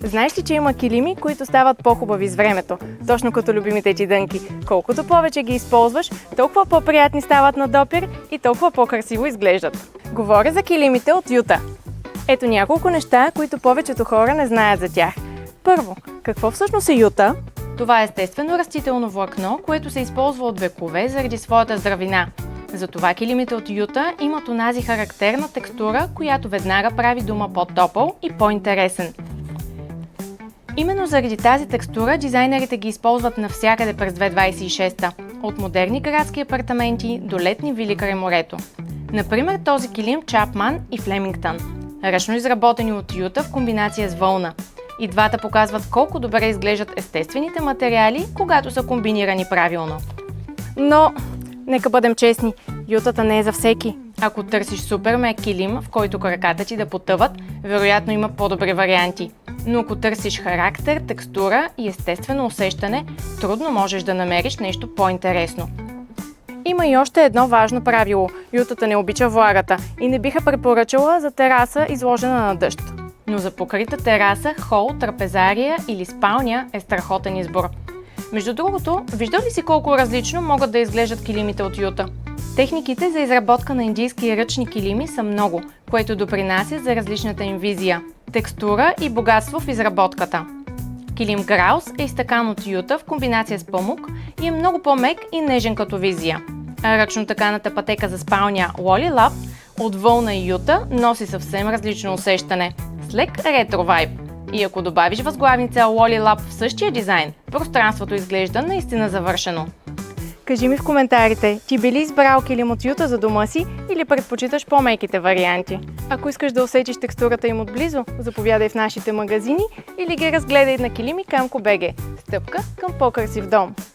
Знаеш ли, че има килими, които стават по-хубави с времето, точно като любимите ти дънки? Колкото повече ги използваш, толкова по-приятни стават на допир и толкова по-красиво изглеждат. Говоря за килимите от Юта. Ето няколко неща, които повечето хора не знаят за тях. Първо, какво всъщност е Юта? Това е естествено растително влакно, което се използва от векове заради своята здравина. Затова килимите от Юта имат онази характерна текстура, която веднага прави дома по-топъл и по-интересен. Именно заради тази текстура дизайнерите ги използват навсякъде през 2026-та, от модерни градски апартаменти до летни вили край морето. Например, този килим Чапман и Флемингтън, ръчно изработени от Юта в комбинация с вълна. И двата показват колко добре изглеждат естествените материали, когато са комбинирани правилно. Но, нека бъдем честни, Ютата не е за всеки. Ако търсиш супер мек килим, в който краката ти да потъват, вероятно има по-добри варианти. Но ако търсиш характер, текстура и естествено усещане, трудно можеш да намериш нещо по-интересно. Има и още едно важно правило. Ютата не обича влагата и не биха препоръчала за тераса, изложена на дъжд. Но за покрита тераса, хол, трапезария или спалня е страхотен избор. Между другото, виждал ли си колко различно могат да изглеждат килимите от Юта? Техниките за изработка на индийски ръчни килими са много, което допринася за различната им визия, текстура и богатство в изработката. Килим Граус е изтъкан от Юта в комбинация с памук и е много по-мек и нежен като визия. А ръчно тъканата пътека за спалня Lolly Lab от вълна и Юта носи съвсем различно усещане, с лек ретро вайб. И ако добавиш възглавница Lolly Lab в същия дизайн, пространството изглежда наистина завършено. Кажи ми в коментарите, ти би ли избрал килим от Юта за дома си или предпочиташ по-меките варианти? Ако искаш да усетиш текстурата им отблизо, заповядай в нашите магазини или ги разгледай на килими.bg. Стъпка към по-красив дом!